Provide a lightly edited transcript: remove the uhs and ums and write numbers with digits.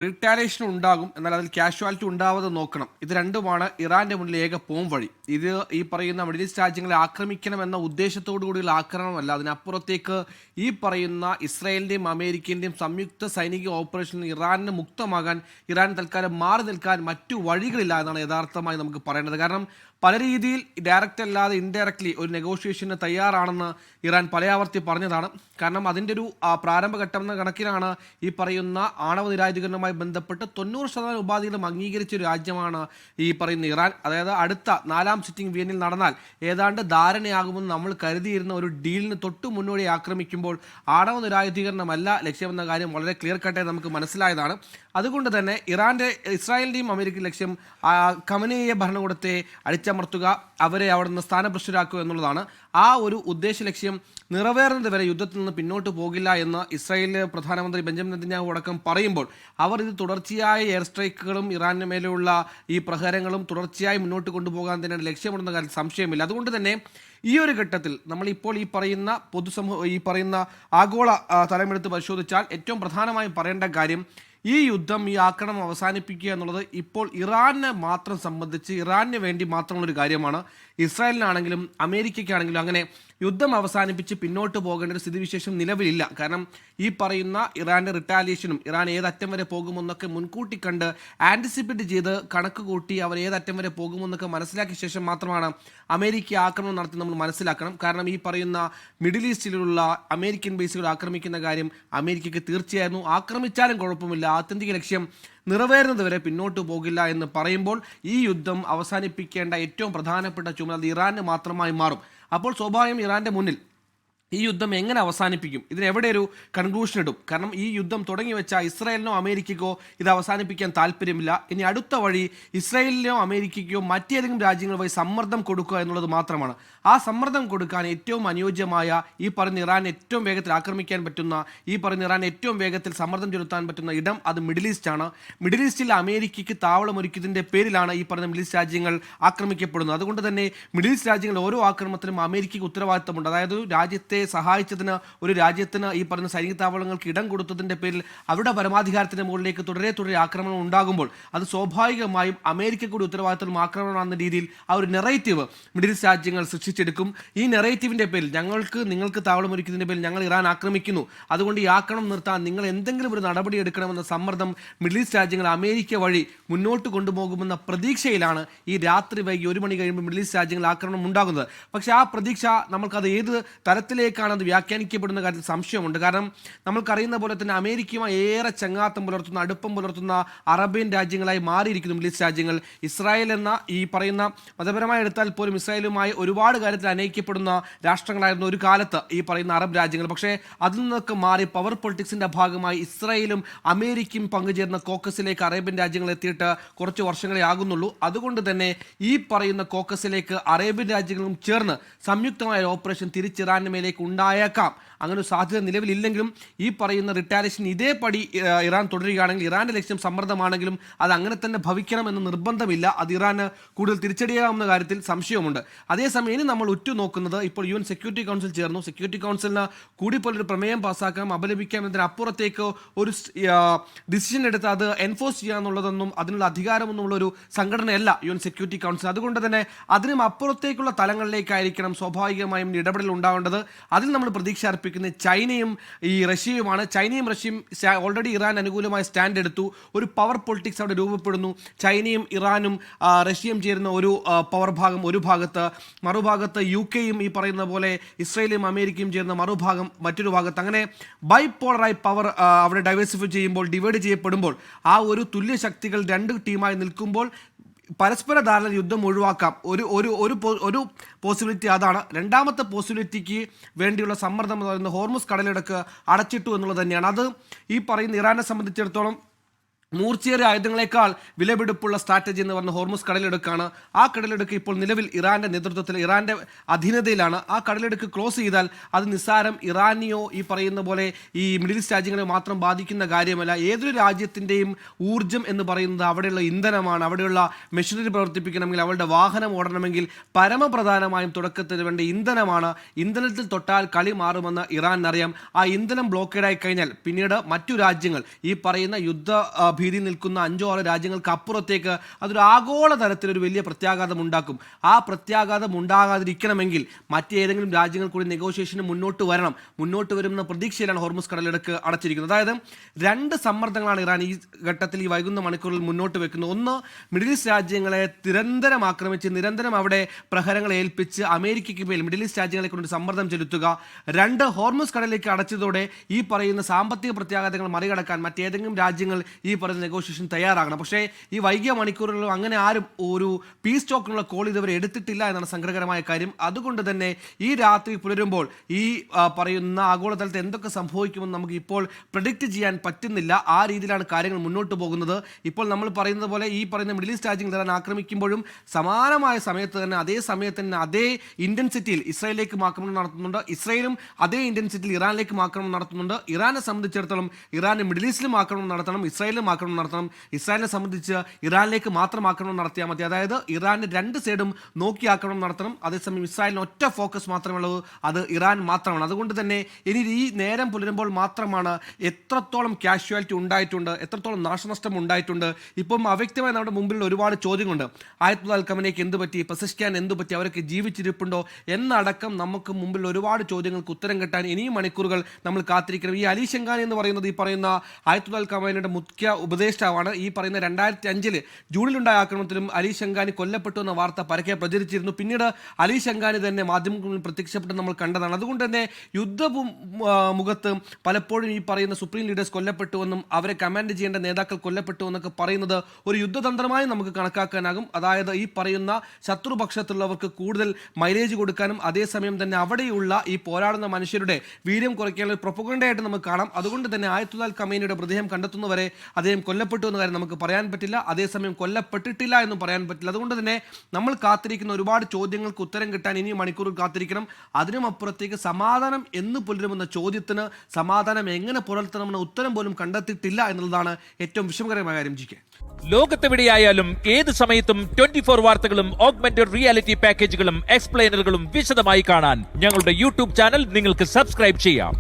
Retaliation ഉണ്ടാകും, എന്നാൽ അതിൽ കാഷ്വാലിറ്റി ഉണ്ടാവാതെ നോക്കണം. ഇത് രണ്ടുമാണ് ഇറാന്റെ മുന്നിൽ ഏക പോം വഴി. ഇത് ഈ പറയുന്ന മിഡിൽ ഈസ്റ്റ് രാജ്യങ്ങളെ ആക്രമിക്കണമെന്ന ഉദ്ദേശത്തോടു കൂടിയുള്ള ആക്രമണമല്ല. അതിനപ്പുറത്തേക്ക് ഈ പറയുന്ന ഇസ്രായേലിന്റെയും അമേരിക്കന്റെയും സംയുക്ത സൈനിക ഓപ്പറേഷനിൽ ഇറാനിന് മുക്തമാകാൻ, ഇറാൻ തൽക്കാലം മാറി നിൽക്കാൻ മറ്റു വഴികളില്ല എന്നാണ് യഥാർത്ഥമായി നമുക്ക് പറയേണ്ടത്. കാരണം പല രീതിയിൽ ഡയറക്റ്റ് അല്ലാതെ ഇൻഡയറക്ട്ലി ഒരു നെഗോഷിയേഷന് തയ്യാറാണെന്ന് ഇറാൻ പലയാവർത്തി പറഞ്ഞതാണ്. കാരണം അതിൻ്റെ ഒരു പ്രാരംഭഘട്ടം എന്ന കണക്കിലാണ് ഈ പറയുന്ന ആണവ നിരായുധീകരണവുമായി ബന്ധപ്പെട്ട് 90% ഉപാധികളും അംഗീകരിച്ച ഒരു രാജ്യമാണ് ഈ പറയുന്ന ഇറാൻ. അതായത് അടുത്ത 4ാം സിറ്റിംഗ് വിയന്നിൽ നടന്നാൽ ഏതാണ്ട് ധാരണയാകുമെന്ന് നമ്മൾ കരുതിയിരുന്ന ഒരു ഡീലിന് തൊട്ടു മുന്നോടി ആക്രമിക്കുമ്പോൾ ആണവ നിരായുധീകരണമല്ല ലക്ഷ്യമെന്ന കാര്യം വളരെ ക്ലിയർ കട്ടായി നമുക്ക് മനസ്സിലായതാണ്. അതുകൊണ്ട് തന്നെ ഇസ്രായേലിൻ്റെയും അമേരിക്കൻ ലക്ഷ്യം ഖമനേയിയെ ഭരണകൂടത്തെ അടിച്ചമർത്തുക, അവരെ അവിടെ നിന്ന് സ്ഥാനഭ്രഷ്ടരാക്കുക എന്നുള്ളതാണ്. ആ ഒരു ഉദ്ദേശ ലക്ഷ്യം നിറവേറുന്നത് വരെ യുദ്ധത്തിൽ നിന്ന് പിന്നോട്ട് പോകില്ല എന്ന് ഇസ്രായേലിലെ പ്രധാനമന്ത്രി ബെഞ്ചമിൻ നെതന്യാഹു അടക്കം പറയുമ്പോൾ അവർ ഇത് തുടർച്ചയായ എയർ സ്ട്രൈക്കുകളും ഇറാന് മേലെയുള്ള ഈ പ്രഹരങ്ങളും തുടർച്ചയായി മുന്നോട്ട് കൊണ്ടുപോകാൻ തന്നെയാണ് ലക്ഷ്യമിടുന്ന കാര്യം സംശയമില്ല. അതുകൊണ്ട് തന്നെ ഈ ഒരു ഘട്ടത്തിൽ നമ്മളിപ്പോൾ ഈ പറയുന്ന ആഗോള തലമെടുത്ത് പരിശോധിച്ചാൽ ഏറ്റവും പ്രധാനമായും പറയേണ്ട കാര്യം ഈ യുദ്ധം, ഈ ആക്രമണം അവസാനിപ്പിക്കുക എന്നുള്ളത് ഇപ്പോൾ ഇറാനെ മാത്രം സംബന്ധിച്ച് ഇറാന് വേണ്ടി മാത്രമുള്ളൊരു കാര്യമാണ്. ഇസ്രായേലിനാണെങ്കിലും അമേരിക്കയ്ക്കാണെങ്കിലും അങ്ങനെ യുദ്ധം അവസാനിപ്പിച്ച് പിന്നോട്ട് പോകേണ്ട ഒരു സ്ഥിതിവിശേഷം നിലവിലില്ല. കാരണം ഈ പറയുന്ന ഇറാൻ്റെ റിട്ടാലിയേഷനും ഇറാൻ ഏതറ്റം വരെ പോകുമെന്നൊക്കെ മുൻകൂട്ടി കണ്ട് ആൻറ്റിസിപ്പേറ്റ് ചെയ്ത് കണക്ക് കൂട്ടി അവർ ഏതറ്റം വരെ പോകുമെന്നൊക്കെ മനസ്സിലാക്കിയ ശേഷം മാത്രമാണ് അമേരിക്ക ആക്രമണം നടത്തി നമ്മൾ മനസ്സിലാക്കണം. കാരണം ഈ പറയുന്ന മിഡിൽ ഈസ്റ്റിലുള്ള അമേരിക്കൻ ബേസുകൾ ആക്രമിക്കുന്ന കാര്യം അമേരിക്കയ്ക്ക് തീർച്ചയായിരുന്നു. ആക്രമിച്ചാലും കുഴപ്പമില്ല, ആത്യന്തിക ലക്ഷ്യം നിറവേറുന്നത് വരെ പിന്നോട്ട് പോകില്ല എന്ന് പറയുമ്പോൾ ഈ യുദ്ധം അവസാനിപ്പിക്കേണ്ട ഏറ്റവും പ്രധാനപ്പെട്ട ചുമതല ഇറാന് മാത്രമായി മാറും. അപ്പോൾ സ്വാഭാവികം ഇറാന്റെ മുന്നിൽ ഈ യുദ്ധം എങ്ങനെ അവസാനിപ്പിക്കും, ഇതിനെവിടെ ഒരു കൺക്ലൂഷൻ ഇടും. കാരണം ഈ യുദ്ധം തുടങ്ങി വെച്ച ഇസ്രായേലിനോ അമേരിക്കയ്ക്കോ ഇത് അവസാനിപ്പിക്കാൻ താല്പര്യമില്ല. ഇനി അടുത്ത വഴി ഇസ്രായേലിനോ അമേരിക്കയ്ക്കോ മറ്റേതെങ്കിലും രാജ്യങ്ങൾ വഴി സമ്മർദ്ദം കൊടുക്കുക എന്നുള്ളത് മാത്രമാണ്. ആ സമ്മർദ്ദം കൊടുക്കാൻ ഏറ്റവും അനുയോജ്യമായ, ഈ പറഞ്ഞ ഇറാൻ ഏറ്റവും വേഗത്തിൽ ആക്രമിക്കാൻ പറ്റുന്ന, ഈ പറഞ്ഞ ഇറാൻ ഏറ്റവും വേഗത്തിൽ സമ്മർദ്ദം ചെലുത്താൻ പറ്റുന്ന ഇടം അത് മിഡിൽ ഈസ്റ്റ് ആണ്. മിഡിൽ ഈസ്റ്റിൽ അമേരിക്കയ്ക്ക് താവളമൊരുക്കിയതിൻ്റെ പേരിലാണ് ഈ പറഞ്ഞ മിഡിൽ ഈസ്റ്റ് രാജ്യങ്ങൾ ആക്രമിക്കപ്പെടുന്നത്. അതുകൊണ്ട് തന്നെ മിഡിൽ ഈസ്റ്റ് രാജ്യങ്ങൾ ഓരോ ആക്രമണത്തിനും അമേരിക്കയ്ക്ക് ഉത്തരവാദിത്തമുണ്ട്. അതായത് രാജ്യത്തെ സഹായിച്ചതിന്, ഒരു രാജ്യത്തിന് ഈ പറഞ്ഞ സൈനിക താവളങ്ങൾക്ക് ഇടം കൊടുത്തതിൻ്റെ പേരിൽ അവരുടെ പരമാധികാരത്തിൻ്റെ മുകളിലേക്ക് തുടരെ ആക്രമണം ഉണ്ടാകുമ്പോൾ അത് സ്വാഭാവികമായും അമേരിക്ക കൂടി ഉത്തരവാദിത്തം ആക്രമണമെന്ന രീതിയിൽ ആ ഒരു നെറേറ്റീവ് മിഡിൽ ഈസ്റ്റ് രാജ്യങ്ങൾ സൃഷ്ടിച്ചെടുക്കും. ഈ നെറേറ്റീവിൻ്റെ പേരിൽ നിങ്ങൾക്ക് താവളമൊരുക്കുന്നതിൻ്റെ പേരിൽ ഞങ്ങൾ ഇറാൻ ആക്രമിക്കുന്നു, അതുകൊണ്ട് ഈ ആക്രമണം നിർത്താൻ നിങ്ങൾ എന്തെങ്കിലും ഒരു നടപടി എടുക്കണമെന്ന സമ്മർദ്ദം മിഡിൽ ഈസ്റ്റ് രാജ്യങ്ങൾ അമേരിക്ക വഴി മുന്നോട്ട് കൊണ്ടുപോകുമെന്ന പ്രതീക്ഷയിലാണ് ഈ രാത്രി വൈകി 1 മണി കഴിയുമ്പോൾ മിഡിൽ ഈസ്റ്റ് രാജ്യങ്ങൾ ആക്രമണം ഉണ്ടാകുന്നത്. പക്ഷേ ആ പ്രതീക്ഷ നമുക്കത് ഏത് തരത്തിലേക്കാണ് അത് വ്യാഖ്യാനിക്കപ്പെടുന്ന കാര്യത്തിൽ സംശയമുണ്ട്. കാരണം നമ്മൾക്കറിയുന്ന പോലെ തന്നെ അമേരിക്കയുമായി ഏറെ ചങ്ങാത്തം പുലർത്തുന്ന, അടുപ്പം പുലർത്തുന്ന അറേബ്യൻ രാജ്യങ്ങളായി മാറിയിരിക്കുന്നു മിഡിൽ ഈസ്റ്റ് രാജ്യങ്ങൾ. ഇസ്രായേൽ എന്ന ഈ പറയുന്ന മതപരമായി എടുത്താൽ പോലും ഇസ്രായേലുമായി ഒരുപാട് കാര്യത്തിൽ അനയിക്കപ്പെടുന്ന രാഷ്ട്രങ്ങളായിരുന്നു ഒരു കാലത്ത് ഈ പറയുന്ന അറബ് രാജ്യങ്ങൾ. പക്ഷേ അതിൽ നിന്നൊക്കെ മാറി പവർ പൊളിറ്റിക്സിന്റെ ഭാഗമായി ഇസ്രായേലും അമേരിക്കയും പങ്കുചേർന്ന കോക്കസിലേക്ക് അറേബ്യൻ രാജ്യങ്ങൾ എത്തിയിട്ട് കുറച്ച് വർഷങ്ങളെ ആകുന്നുള്ളൂ. അതുകൊണ്ട് തന്നെ ഈ പറയുന്ന കോക്കസിലേക്ക് അറേബ്യൻ രാജ്യങ്ങളും ചേർന്ന് സംയുക്തമായ ഓപ്പറേഷൻ തിരിച്ചിറാന് മേലേക്ക് ഉണ്ടായേക്കാം. അങ്ങനെ ഒരു സാധ്യത നിലവിലില്ലെങ്കിലും ഈ പറയുന്ന റിട്ടാലിയേഷൻ ഇതേപടി ഇറാൻ തുടരുകയാണെങ്കിൽ, ഇറാന്റെ ലക്ഷ്യം സമ്മർദ്ദമാണെങ്കിലും അത് അങ്ങനെ തന്നെ ഭവിക്കണമെന്ന് നിർബന്ധമില്ല. അത് ഇറാന് കൂടുതൽ തിരിച്ചടിയാവുന്ന കാര്യത്തിൽ സംശയമുണ്ട്. അതേസമയം ഇനി നമ്മൾ ഉറ്റുനോക്കുന്നത്, ഇപ്പോൾ UN സെക്യൂരിറ്റി കൗൺസിൽ ചേർന്നു. സെക്യൂരിറ്റി കൗൺസിലിന് കൂടിപ്പോലൊരു പ്രമേയം പാസ്സാക്കാം, അപലപിക്കാം എന്നതിനപ്പുറത്തേക്ക് ഒരു ഡിസിഷൻ എടുത്ത് അത് എൻഫോഴ്സ് ചെയ്യാന്നുള്ളതൊന്നും അതിനുള്ള അധികാരമൊന്നുമുള്ളൊരു സംഘടനയല്ല UN സെക്യൂരിറ്റി കൗൺസിൽ. അതുകൊണ്ട് തന്നെ അതിനും അപ്പുറത്തേക്കുള്ള തലങ്ങളിലേക്കായിരിക്കണം സ്വാഭാവികമായും ഇടപെടൽ ഉണ്ടാവേണ്ടത്. അതിൽ നമ്മൾ പ്രതീക്ഷ അർപ്പിക്കുന്നത് ചൈനയും ഈ റഷ്യയുമാണ്. ചൈനയും റഷ്യയും ഓൾറെഡി ഇറാൻ അനുകൂലമായ സ്റ്റാൻഡ് എടുത്തു. ഒരു പവർ പൊളിറ്റിക്സ് അവിടെ രൂപപ്പെടുന്നു. ചൈനയും ഇറാനും റഷ്യയും ചേരുന്ന ഒരു പവർ ഭാഗം ഒരു ഭാഗത്ത്, മറുഭാഗത്ത് UK ഈ പറയുന്ന പോലെ ഇസ്രായേലും അമേരിക്കയും ചേരുന്ന മറുഭാഗം മറ്റൊരു ഭാഗത്ത്. അങ്ങനെ ബൈപോളറായി പവർ അവിടെ ഡൈവേഴ്സിഫൈ ചെയ്യുമ്പോൾ, ഡിവൈഡ് ചെയ്യപ്പെടുമ്പോൾ, ആ ഒരു തുല്യ ശക്തികൾ രണ്ട് ടീമായി നിൽക്കുമ്പോൾ പരസ്പര ധാരണ യുദ്ധം ഒഴിവാക്കാം. ഒരു പോസിബിലിറ്റി അതാണ്. രണ്ടാമത്തെ പോസിബിലിറ്റിക്ക് വേണ്ടിയുള്ള സമ്മർദ്ദം എന്ന് പറയുന്നത് ഹോർമുസ് കടലിടുക്ക് അടച്ചിട്ടു എന്നുള്ളത് തന്നെയാണ്. അത് ഈ പറയുന്ന ഇറാനെ സംബന്ധിച്ചിടത്തോളം മൂർച്ചയേറിയ ആയുധങ്ങളെക്കാൾ വിലപിടിപ്പുള്ള സ്ട്രാറ്റജി എന്ന് പറഞ്ഞ ഹോർമുസ് കടലിടുക്കാണ്. ആ കടലിടുക്ക് ഇപ്പോൾ നിലവിൽ ഇറാന്റെ നേതൃത്വത്തിൽ, ഇറാന്റെ അധീനതയിലാണ്. ആ കടലിടുക്ക് ക്ലോസ് ചെയ്താൽ അത് നിസ്സാരം ഇറാനിയോ ഈ പറയുന്ന പോലെ ഈ മിഡിൽ ഈസ്റ്റ് രാജ്യങ്ങളെ മാത്രം ബാധിക്കുന്ന കാര്യമല്ല. ഏതൊരു രാജ്യത്തിൻ്റെയും ഊർജ്ജം എന്ന് പറയുന്നത് അവിടെയുള്ള ഇന്ധനമാണ്. അവിടെയുള്ള മെഷീനറി പ്രവർത്തിപ്പിക്കണമെങ്കിൽ, അവരുടെ വാഹനം ഓടണമെങ്കിൽ പരമപ്രധാനമായും തുടക്കത്തിൽ വേണ്ട ഇന്ധനമാണ്. ഇന്ധനത്തിൽ തൊട്ടാൽ കളി മാറുമെന്ന് ഇറാനറിയാം. ആ ഇന്ധനം ബ്ലോക്കേഡായി കഴിഞ്ഞാൽ പിന്നീട് മറ്റു രാജ്യങ്ങൾ ഈ പറയുന്ന യുദ്ധ ഭീതി നിൽക്കുന്ന 5-6 രാജ്യങ്ങൾക്ക് അപ്പുറത്തേക്ക് അതൊരു ആഗോള തലത്തിലൊരു വലിയ പ്രത്യാഘാതം ഉണ്ടാക്കും. ആ പ്രത്യാഘാതം ഉണ്ടാകാതിരിക്കണമെങ്കിൽ മറ്റേതെങ്കിലും രാജ്യങ്ങൾ കൂടി നെഗോഷിയേഷന് മുന്നോട്ട് വരുമെന്ന പ്രതീക്ഷയിലാണ് ഹോർമുസ് കടലിടുക്ക് അടച്ചിരിക്കുന്നത്. അതായത് 2 സമ്മർദ്ദങ്ങളാണ് ഇറാൻ ഈ ഘട്ടത്തിൽ ഈ വൈകുന്ന മണിക്കൂറിൽ മുന്നോട്ട് വെക്കുന്നത്. ഒന്ന്, മിഡിൽ ഈസ്റ്റ് രാജ്യങ്ങളെ നിരന്തരം ആക്രമിച്ച് നിരന്തരം അവിടെ പ്രഹരങ്ങൾ ഏൽപ്പിച്ച് അമേരിക്കയ്ക്ക് മേൽ മിഡിൽ ഈസ്റ്റ് രാജ്യങ്ങളെ കൊണ്ട് സമ്മർദ്ദം ചെലുത്തുക. 2, ഹോർമുസ് കടലിലേക്ക് അടച്ചതോടെ ഈ പറയുന്ന സാമ്പത്തിക പ്രത്യാഘാതങ്ങൾ മറികടക്കാൻ മറ്റേതെങ്കിലും രാജ്യങ്ങൾ ഈ പറയുന്ന നെഗോഷിയേഷൻ തയ്യാറാകണം. പക്ഷേ ഈ വൈകിയ മണിക്കൂറുകളിലും അങ്ങനെ ആരും ഒരു പീസ് ടോക്കിനുള്ള കോൾ ഇതുവരെ എടുത്തിട്ടില്ല എന്നാണ് സങ്കടകരമായ കാര്യം. അതുകൊണ്ട് തന്നെ ഈ രാത്രി പുലരുമ്പോൾ ഈ പറയുന്ന ആഗോളതലത്തിൽ എന്തൊക്കെ സംഭവിക്കുമെന്ന് നമുക്ക് ഇപ്പോൾ പ്രെഡിക്റ്റ് ചെയ്യാൻ പറ്റുന്നില്ല. ആ രീതിയിലാണ് കാര്യങ്ങൾ മുന്നോട്ട് പോകുന്നത്. ഇപ്പോൾ നമ്മൾ പറയുന്നത് പോലെ ഈ പറയുന്ന മിഡിൽ ഈസ്റ്റ് രാജ്യങ്ങൾ ഇറാൻ ആക്രമിക്കുമ്പോഴും സമാനമായ സമയത്ത് തന്നെ അതേ ഇന്റൻസിറ്റിയിൽ ഇസ്രായേലിലേക്ക് ആക്രമണം നടത്തുന്നുണ്ട്. ഇസ്രായേലും അതേ ഇന്റൻസിറ്റിയിൽ ഇറാനിലേക്ക് ആക്രമണം നടത്തുന്നുണ്ട്. ഇറാനെ സംബന്ധിച്ചിടത്തോളം ഇറാന് മിഡിൽ ഈസ്റ്റിലും ആക്രമണം നടത്തണം, ഇസ്രായേലിലും ആക്രമണം നടത്തണം. ഇസ്രായേലിനെ സംബന്ധിച്ച് ഇറാനിലേക്ക് മാത്രം ആക്രമണം നടത്തിയാൽ മതി. അതായത് ഇറാന് 2 സൈഡും നോക്കി ആക്രമണം നടത്തണം. അതേസമയം ഇസ്രായേലിന് ഒറ്റ ഫോക്കസ് മാത്രമേ ഉള്ളൂ, അത് ഇറാൻ മാത്രമാണ്. അതുകൊണ്ട് തന്നെ ഇനി ഈ നേരം പുലരുമ്പോൾ മാത്രമാണ് എത്രത്തോളം കാഷ്വാലിറ്റി ഉണ്ടായിട്ടുണ്ട്, എത്രത്തോളം നാശനഷ്ടം ഉണ്ടായിട്ടുണ്ട്. ഇപ്പം അവ്യക്തമായി നമ്മുടെ മുമ്പിൽ ഒരുപാട് ചോദ്യങ്ങളുണ്ട്. ആയത്തുള്ള അൽ ഖമനയ്ക്ക് എന്ത് പറ്റി, പെസഷ്കിയാൻ എന്ത് പറ്റി, അവരൊക്കെ ജീവിച്ചിരിപ്പുണ്ടോ എന്നടക്കം നമുക്ക് മുമ്പിൽ ഒരുപാട് ചോദ്യങ്ങൾക്ക് ഉത്തരം കിട്ടാൻ ഇനിയും മണിക്കൂറുകൾ നമ്മൾ കാത്തിരിക്കണം. ഈ അലി ശങ്കാനി എന്ന് പറയുന്നത് ഈ പറയുന്ന ആയത്തുള്ള അൽ ഖമനയുടെ മുഖ്യ ഉപദേഷ്ടാവാണ്. ഈ പറയുന്ന 2005 ജൂണിലുണ്ടായ ആക്രമണത്തിലും അലി ശങ്കാനി കൊല്ലപ്പെട്ടു എന്ന വാർത്ത പരക്കെ പ്രചരിച്ചിരുന്നു. പിന്നീട് അലി ശങ്കാനി തന്നെ മാധ്യമങ്ങളിൽ പ്രത്യക്ഷപ്പെട്ട് നമ്മൾ കണ്ടതാണ്. അതുകൊണ്ട് തന്നെ യുദ്ധമുഖത്ത് പലപ്പോഴും ഈ പറയുന്ന സുപ്രീം ലീഡേഴ്സ് കൊല്ലപ്പെട്ടുവെന്നും അവരെ കമാൻഡ് ചെയ്യേണ്ട നേതാക്കൾ കൊല്ലപ്പെട്ടു എന്നൊക്കെ പറയുന്നത് ഒരു യുദ്ധതന്ത്രമായി നമുക്ക് കണക്കാക്കാനാകും. അതായത് ഈ പറയുന്ന ശത്രുപക്ഷത്തുള്ളവർക്ക് കൂടുതൽ മൈലേജ് കൊടുക്കാനും അതേസമയം തന്നെ അവിടെയുള്ള ഈ പോരാടുന്ന മനുഷ്യരുടെ വീര്യം കുറയ്ക്കാനുള്ള ഒരു പ്രൊപ്പഗൻഡയായിട്ട് നമുക്ക് കാണാം. അതുകൊണ്ട് തന്നെ ആയത്തുള്ള അൽ ഖമേനിയുടെ മൃതദേഹം കണ്ടെത്തുന്നവരെ അദ്ദേഹം കൊല്ലപ്പെട്ടു എന്ന കാര്യം നമുക്ക് പറയാൻ പറ്റില്ല, അതേസമയം കൊല്ലപ്പെട്ടിട്ടില്ല എന്നും പറയാൻ പറ്റില്ല. അതുകൊണ്ട് തന്നെ നമ്മൾ കാത്തിരിക്കുന്ന ഒരുപാട് ചോദ്യങ്ങൾക്ക് ഉത്തരം കിട്ടാൻ ഇനിയും മണിക്കൂറുകൾ കാത്തിരിക്കണം. അതിനും അപ്പുറത്തേക്ക് സമാധാനം എന്ന് പുലരുമെന്ന ചോദ്യത്തിന് സമാധാനം എങ്ങനെ പുലർത്തണമെന്ന ഉത്തരം പോലും കണ്ടെത്തിയിട്ടില്ല എന്നുള്ളതാണ് ഏറ്റവും വിഷമകരമായ കാര്യം. ജിക്കെ, ലോകത്തെവിടെയായാലും ഏത് സമയത്തും 24 വാർത്തകളും ഓഗ്മെന്റഡ് റിയാലിറ്റി പാക്കേജുകളും എക്സ്പ്ലെയിനറുകളും വിശദമായി കാണാൻ ഞങ്ങളുടെ യൂട്യൂബ് ചാനൽ നിങ്ങൾക്ക് സബ്സ്ക്രൈബ് ചെയ്യാം.